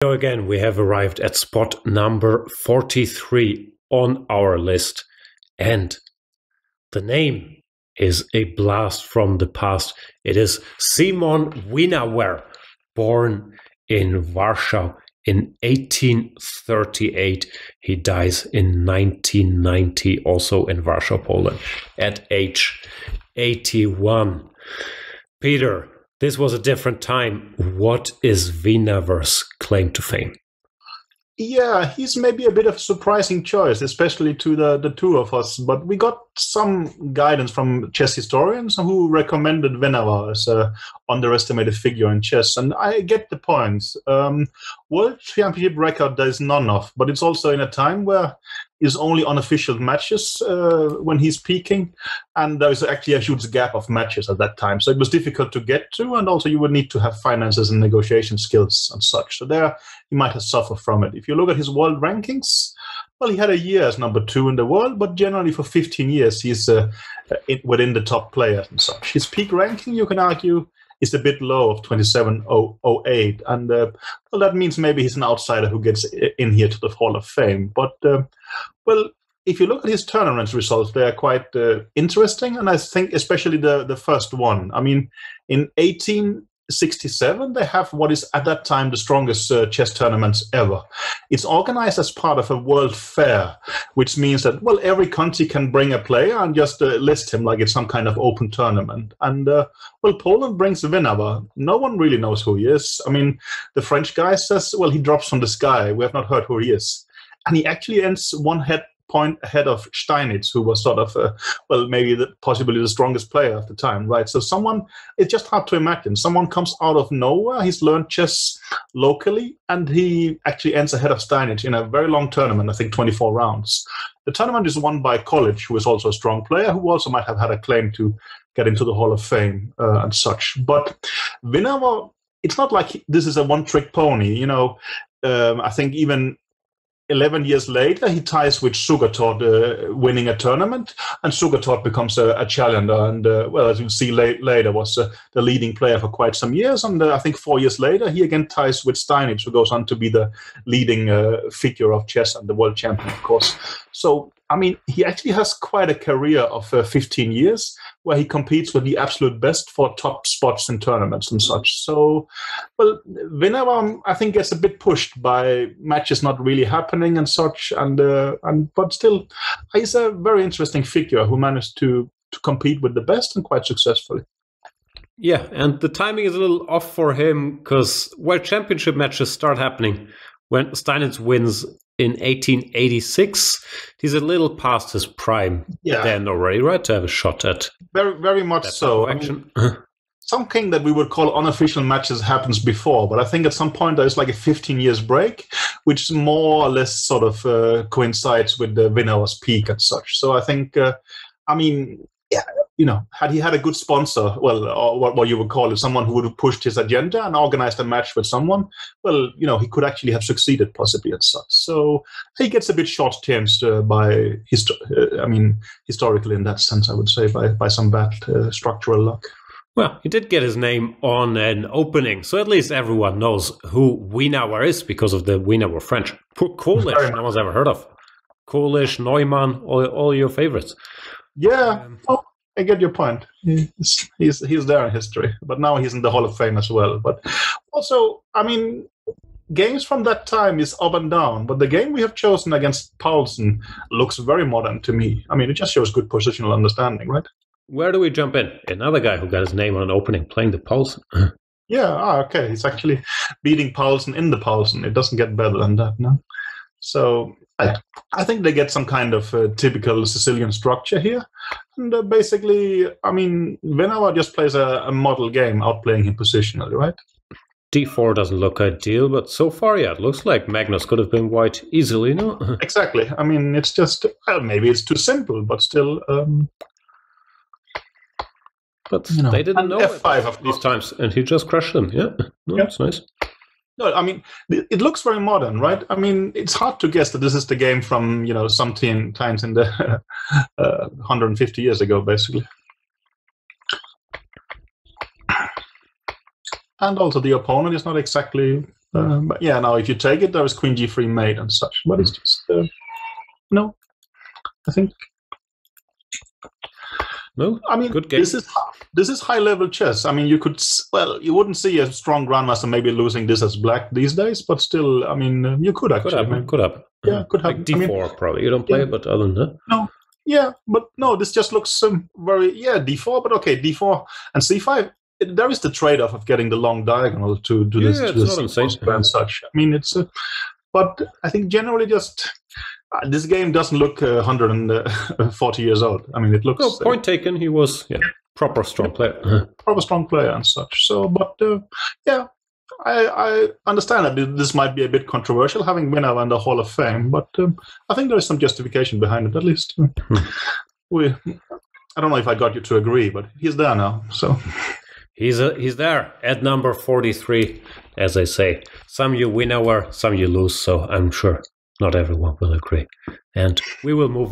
So again, we have arrived at spot number 43 on our list, and the name is a blast from the past. It is Szymon Winawer, born in Warsaw in 1838. He dies in 1990, also in Warsaw, Poland, at age 81. Peter, this was a different time. What is Winawer's claim to fame? Yeah, he's maybe a bit of a surprising choice, especially to the two of us. But we got some guidance from chess historians who recommended Winawer as an underestimated figure in chess. And I get the point. World Championship record there is none of, but it's also in a time where is only unofficial matches when he's peaking, and there is actually a huge gap of matches at that time. So it was difficult to get to, and also you would need to have finances and negotiation skills and such. So there, he might have suffered from it. If you look at his world rankings, well, he had a year as number 2 in the world, but generally for 15 years, he's within the top players and such. His peak ranking, you can argue, is a bit low of 27.08, and well, that means maybe he's an outsider who gets in here to the Hall of Fame. But well, if you look at his tournament results, they are quite interesting, and I think especially the first one. I mean, in 1867, they have what is at that time the strongest chess tournaments ever. It's organized as part of a world fair, which means that, well, every country can bring a player and just list him like it's some kind of open tournament. And, well, Poland brings Winawer. No one really knows who he is. I mean, the French guy says, well, he drops from the sky. We have not heard who he is. And he actually ends one point ahead of Steinitz, who was sort of, well, maybe possibly the strongest player at the time, right? So someone, it's just hard to imagine. Someone comes out of nowhere, he's learned chess locally, and he actually ends ahead of Steinitz in a very long tournament, I think 24 rounds. The tournament is won by College, who is also a strong player, who also might have had a claim to get into the Hall of Fame and such. But Winawer, it's not like this is a one-trick pony, you know. I think even 11 years later, he ties with Sugartort, winning a tournament, and Sugartort becomes a challenger. And, well, as you'll see later, was the leading player for quite some years. And I think 4 years later, he again ties with Steinitz, who goes on to be the leading figure of chess and the world champion, of course. So, I mean, he actually has quite a career of 15 years where he competes with the absolute best for top spots in tournaments and such. So, well, Winawer, I think, gets a bit pushed by matches not really happening and such. But still, he's a very interesting figure who managed to compete with the best and quite successfully. Yeah, and the timing is a little off for him because World Championship matches start happening when Steinitz wins in 1886. He's a little past his prime then already, right? To have a shot at very, very much so. Action. Something that we would call unofficial matches happens before, but I think at some point there's like a 15 years break, which more or less sort of coincides with the Winawer's peak and such. So I think, I mean, yeah, you know, had he had a good sponsor, well, or what you would call it, someone who would have pushed his agenda and organized a match with someone, well, you know, he could actually have succeeded possibly and such. So he gets a bit short-termed by, historically in that sense, I would say, by some bad structural luck. Well, he did get his name on an opening, so at least everyone knows who Winawer is because of the Winawer French. Poor Kolisch, no one's ever heard of. Kolisch, Neumann, all your favorites. Yeah, I get your point. He's there in history, but now he's in the Hall of Fame as well. But also, I mean, games from that time is up and down, but the game we have chosen against Paulsen looks very modern to me. I mean, it just shows good positional understanding, right? Where do we jump in? Another guy who got his name on an opening playing the Paulsen. Yeah, okay. He's actually beating Paulsen in the Paulsen. It doesn't get better than that, no? So I think they get some kind of typical Sicilian structure here. And basically, I mean, Winawer just plays a model game, outplaying him positionally, right? D4 doesn't look ideal, but so far, yeah, it looks like Magnus could have been white easily, no? Exactly. I mean, it's just, well, maybe it's too simple, but still... but you know, they didn't know F5 of these times, and he just crushed them, yeah? No, yeah. That's nice. No, I mean, it looks very modern, right? I mean, it's hard to guess that this is the game from, you know, some times in the 150 years ago, basically. and also the opponent is not exactly. But yeah, now if you take it, there is Queen G3 mate and such. But it's just no. I think. No, I mean, good game. This is high level chess. I mean, you wouldn't see a strong grandmaster maybe losing this as black these days, but still, I mean, you could actually. Could happen. Yeah, could happen. Like D4 probably. You don't play it, but other than that. No. Yeah, but no, this just looks very D4, but okay, D4 and C5. There is the trade-off of getting the long diagonal to this it's not insane and such. I mean, it's but I think generally just this game doesn't look 140 years old. I mean, it looks. No, point taken. He was proper strong player. Proper strong player and such. So, but I understand that this might be a bit controversial having Winawer in the Hall of Fame, but I think there is some justification behind it. At least I don't know if I got you to agree, but he's there now. So he's there at number 43, as I say. Some you Winawer, some you lose. So I'm sure not everyone will agree, and we will move